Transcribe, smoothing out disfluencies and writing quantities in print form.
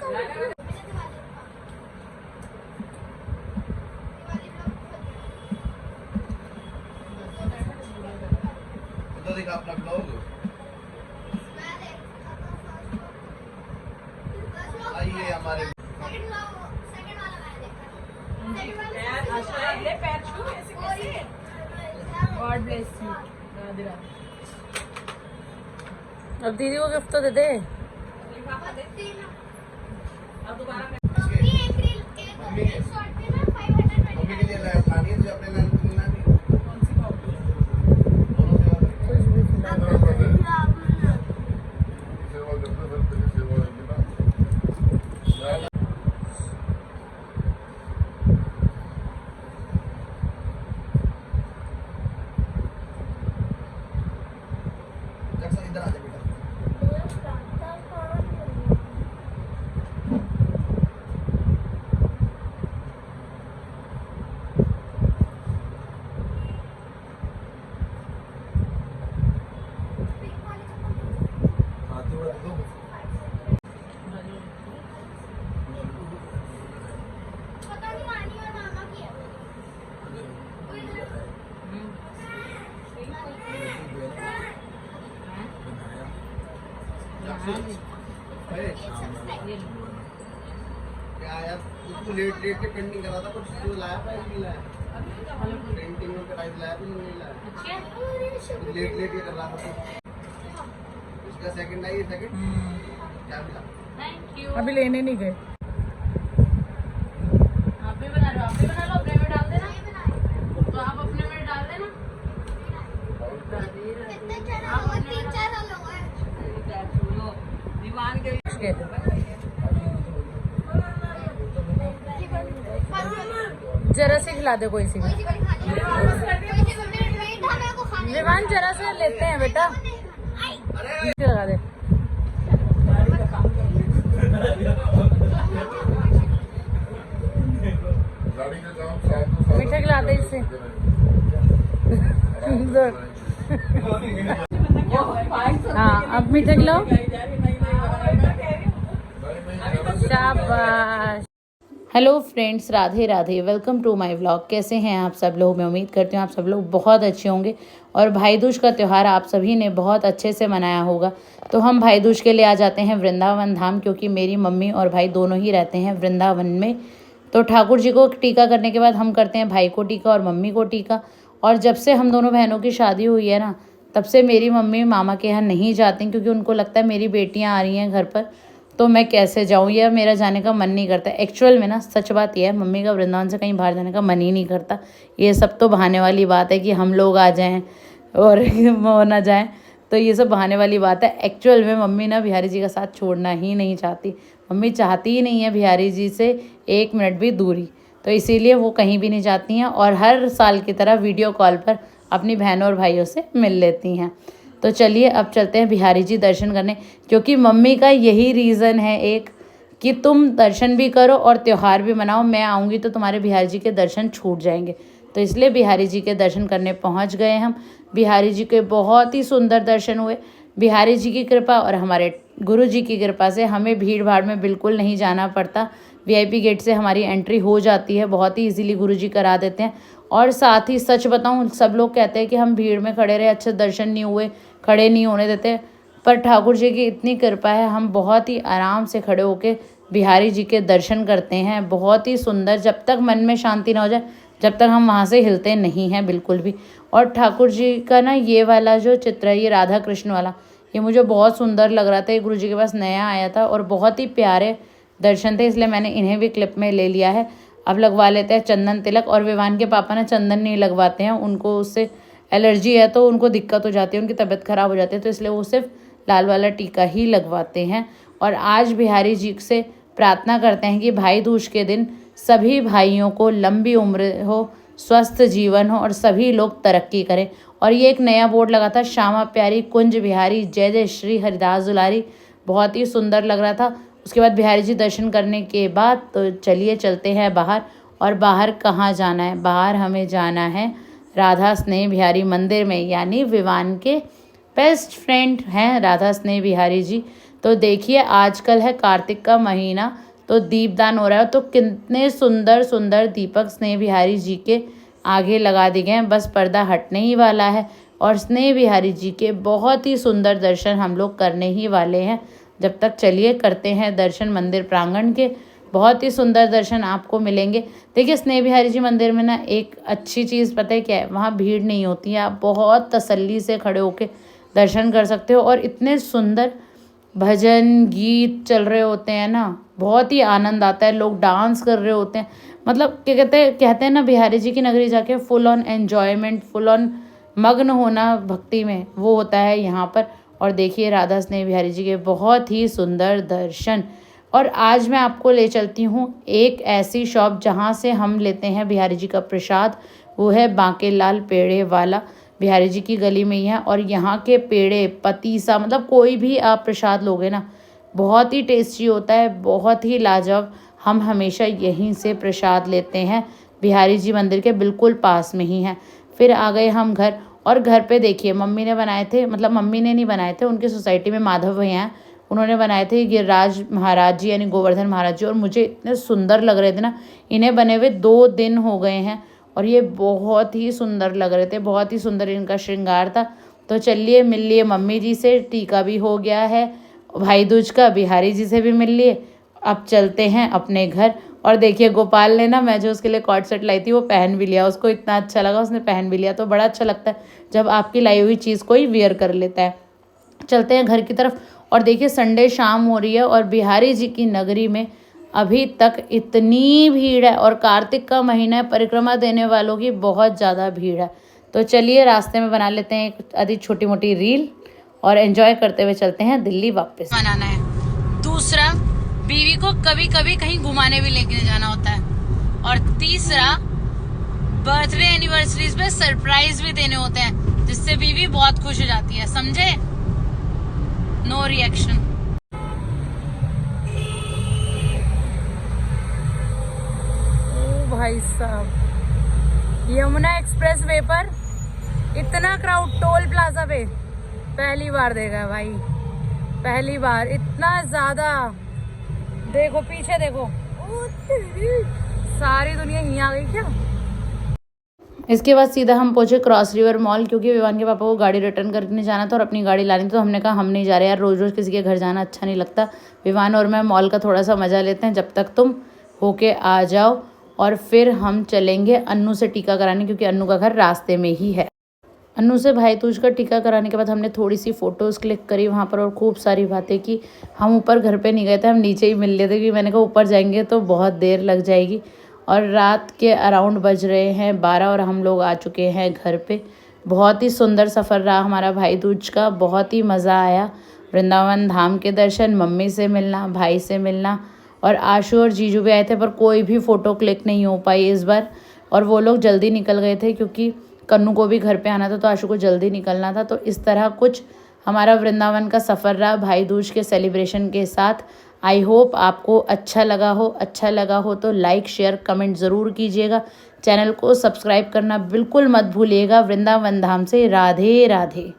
तो देखा अपना ब्लॉग आइए हमारे गॉड ब्लेस यू। अब दीदी को गिफ्ट तो दे दे। मम्मी के लिए लानी है, तुझे अपने लाने के लिए लानी है। इधर आ जा बेटा। क्या यार तू लेट लेट के पेंटिंग करा था, कुछ तो लाया प्राइस नहीं लाया, पेंटिंग में प्राइस लाया तो नहीं लाया, लेट लेट के कर रहा था। इसका सेकंड आई है, सेकंड क्या मिला? Thank you. अभी लेने नहीं गए। आप भी बना लो, आप भी बना लो, अपने में डाल देना। तो आप अपने में डाल देना। जरा से खिला दे कोई सी। विवान जरा से लेते हैं बेटा, लगा दे। मीठा खिला दे इससे। हाँ अब मीठा खिलाओ। शाबाश। Hello friends, Radhe Radhe, welcome to my vlog. कैसे हैं आप सब लोग? मैं उम्मीद करती हूँ आप सब लोग बहुत अच्छे होंगे और भाई दूज का त्यौहार आप सभी ने बहुत अच्छे से मनाया होगा। तो हम भाई दूज के लिए आ जाते हैं वृंदावन धाम, क्योंकि मेरी मम्मी और भाई दोनों ही रहते हैं वृंदावन में। तो ठाकुर जी को टीका करने के बाद हम करते हैं भाई को टीका और मम्मी को टीका। और जब से हम दोनों बहनों की शादी हुई है ना, तब से मेरी मम्मी मामा के यहाँ नहीं जाती, क्योंकि उनको लगता है मेरी बेटियाँ आ रही हैं घर पर तो मैं कैसे जाऊँ, या मेरा जाने का मन नहीं करता। एक्चुअल में ना सच बात यह है, मम्मी का वृंदावन से कहीं बाहर जाने का मन ही नहीं करता। ये सब तो बहाने वाली बात है कि हम लोग आ जाएं और वो ना जाएं, तो ये सब बहाने वाली बात है। एक्चुअल में मम्मी ना बिहारी जी का साथ छोड़ना ही नहीं चाहती। मम्मी चाहती ही नहीं है बिहारी जी से 1 मिनट भी दूरी, तो इसीलिए वो कहीं भी नहीं जाती हैं और हर साल की तरह वीडियो कॉल पर अपनी बहनों और भाइयों से मिल लेती हैं। तो चलिए अब चलते हैं बिहारी जी दर्शन करने, क्योंकि मम्मी का यही रीज़न है एक कि तुम दर्शन भी करो और त्यौहार भी मनाओ। मैं आऊँगी तो तुम्हारे बिहारी जी के दर्शन छूट जाएंगे, तो इसलिए बिहारी जी के दर्शन करने पहुँच गए हम। बिहारी जी के बहुत ही सुंदर दर्शन हुए। बिहारी जी की कृपा और हमारे गुरु जी की कृपा से हमें भीड़ भाड़ में बिल्कुल नहीं जाना पड़ता। वीआईपी गेट से हमारी एंट्री हो जाती है, बहुत ही इजीली गुरु जी करा देते हैं। और साथ ही सच बताऊं, सब लोग कहते हैं कि हम भीड़ में खड़े रहे, अच्छे दर्शन नहीं हुए, खड़े नहीं होने देते, पर ठाकुर जी की इतनी कृपा है हम बहुत ही आराम से खड़े होके बिहारी जी के दर्शन करते हैं। बहुत ही सुंदर, जब तक मन में शांति ना हो जाए जब तक हम वहाँ से हिलते नहीं हैं बिल्कुल भी। और ठाकुर जी का ना ये वाला जो चित्र है, ये राधा कृष्ण वाला, ये मुझे बहुत सुंदर लग रहा था। ये गुरु जी के पास नया आया था और बहुत ही प्यारे दर्शन थे, इसलिए मैंने इन्हें भी क्लिप में ले लिया है। अब लगवा लेते हैं चंदन तिलक। और विवान के पापा ना चंदन नहीं लगवाते हैं, उनको उससे एलर्जी है, तो उनको दिक्कत हो जाती है, उनकी तबीयत खराब हो जाती है, तो इसलिए वो सिर्फ लाल वाला टीका ही लगवाते हैं। और आज बिहारी जी से प्रार्थना करते हैं कि भाई दूज के दिन सभी भाइयों को लंबी उम्र हो, स्वस्थ जीवन हो और सभी लोग तरक्की करें। और ये एक नया बोर्ड लगा था, श्यामा प्यारी कुंज बिहारी जय जय श्री हरिदास दुलारी, बहुत ही सुंदर लग रहा था। उसके बाद बिहारी जी दर्शन करने के बाद तो चलिए चलते हैं बाहर। और बाहर कहाँ जाना है? बाहर हमें जाना है राधा स्नेह बिहारी मंदिर में, यानी विवान के बेस्ट फ्रेंड हैं राधा स्नेह बिहारी जी। तो देखिए आजकल है कार्तिक का महीना, तो दीपदान हो रहा है। तो कितने सुंदर सुंदर दीपक स्नेह बिहारी जी के आगे लगा दिए गए हैं, बस पर्दा हटने ही वाला है और स्नेह बिहारी जी के बहुत ही सुंदर दर्शन हम लोग करने ही वाले हैं। जब तक चलिए करते हैं दर्शन मंदिर प्रांगण के, बहुत ही सुंदर दर्शन आपको मिलेंगे। देखिए स्नेह बिहारी जी मंदिर में ना एक अच्छी चीज़ पता है क्या है, वहाँ भीड़ नहीं होती है, आप बहुत तसल्ली से खड़े होके दर्शन कर सकते हो। और इतने सुंदर भजन गीत चल रहे होते हैं ना, बहुत ही आनंद आता है, लोग डांस कर रहे होते हैं। मतलब क्या कहते हैं ना, बिहारी जी की नगरी जाके full on enjoyment, full on मग्न होना भक्ति में, वो होता है यहाँ पर। और देखिए राधा स्नेह बिहारी जी के बहुत ही सुंदर दर्शन। और आज मैं आपको ले चलती हूँ एक ऐसी शॉप जहाँ से हम लेते हैं बिहारी जी का प्रसाद, वो है बांकेलाल पेड़े वाला, बिहारी जी की गली में ही है। और यहाँ के पेड़े पतीसा, मतलब कोई भी आप प्रसाद लोगे ना, बहुत ही टेस्टी होता है, बहुत ही लाजवाब। हम हमेशा यहीं से प्रसाद लेते हैं, बिहारी जी मंदिर के बिल्कुल पास में ही है। फिर आ गए हम घर, और घर पे देखिए मम्मी ने बनाए थे, मतलब मम्मी ने नहीं बनाए थे, उनकी सोसाइटी में माधव भैया हैं, उन्होंने बनाए थे गिरिराज महाराज जी यानी गोवर्धन महाराज जी। और मुझे इतने सुंदर लग रहे थे ना, इन्हें बने हुए 2 दिन हो गए हैं और ये बहुत ही सुंदर लग रहे थे, बहुत ही सुंदर इनका श्रृंगार था। तो चलिए मिल लिए मम्मी जी से, टीका भी हो गया है, भाई दूज का बिहारी जी से भी मिल लिए। अब चलते हैं अपने घर। और देखिए गोपाल ने ना, मैं जो उसके लिए कॉर्ड सेट लाई थी वो पहन भी लिया, उसको इतना अच्छा लगा, उसने पहन भी लिया। तो बड़ा अच्छा लगता है जब आपकी लाई हुई चीज़ कोई वियर कर लेता है। चलते हैं घर की तरफ। और देखिए संडे शाम हो रही है और बिहारी जी की नगरी में अभी तक इतनी भीड़ है, और कार्तिक का महीना है, परिक्रमा देने वालों की बहुत ज़्यादा भीड़ है। तो चलिए रास्ते में बना लेते हैं एक आधी छोटी मोटी रील और एंजॉय करते हुए चलते हैं दिल्ली वापस। मनाना है। दूसरा, बीवी को कभी कभी कहीं घुमाने भी लेके जाना होता है। और तीसरा, बर्थडे एनिवर्सरीज पे सरप्राइज भी देने होते हैं, जिससे बीवी बहुत खुश हो जाती है, समझे? No reaction. ओ भाई साहब, यमुना एक्सप्रेस वे पर इतना क्राउड टोल प्लाजा पे पहली बार देखा है भाई, पहली बार इतना ज्यादा। देखो पीछे देखो, सारी दुनिया यहीं आ गई क्या? इसके बाद सीधा हम पहुंचे क्रॉस रिवर मॉल, क्योंकि विवान के पापा को गाड़ी रिटर्न करने जाना था और अपनी गाड़ी लानी थी। तो हमने कहा हम नहीं जा रहे यार, रोज़ रोज़ किसी के घर जाना अच्छा नहीं लगता। विवान और मैं मॉल का थोड़ा सा मज़ा लेते हैं जब तक तुम होके आ जाओ। और फिर हम चलेंगे अन्नू से टीका कराने, क्योंकि अन्नू का घर रास्ते में ही है। अन्नू से भाई दूज का टीका कराने के बाद हमने थोड़ी सी फ़ोटोज़ क्लिक करी वहाँ पर और खूब सारी बातें की। हम ऊपर घर पे नहीं गए थे, हम नीचे ही मिल लिए थे, क्योंकि मैंने कहा ऊपर जाएंगे तो बहुत देर लग जाएगी। और रात के अराउंड बज रहे हैं 12 और हम लोग आ चुके हैं घर पे। बहुत ही सुंदर सफ़र रहा हमारा भाई दूज का, बहुत ही मज़ा आया। वृंदावन धाम के दर्शन, मम्मी से मिलना, भाई से मिलना, और आशू और जीजू भी आए थे, पर कोई भी फ़ोटो क्लिक नहीं हो पाई इस बार। और वो लोग जल्दी निकल गए थे क्योंकि कन्नू को भी घर पे आना था, तो आशू को जल्दी निकलना था। तो इस तरह कुछ हमारा वृंदावन का सफ़र रहा भाई दूज के सेलिब्रेशन के साथ। आई होप आपको अच्छा लगा हो तो लाइक शेयर कमेंट ज़रूर कीजिएगा। चैनल को सब्सक्राइब करना बिल्कुल मत भूलिएगा। वृंदावन धाम से राधे राधे।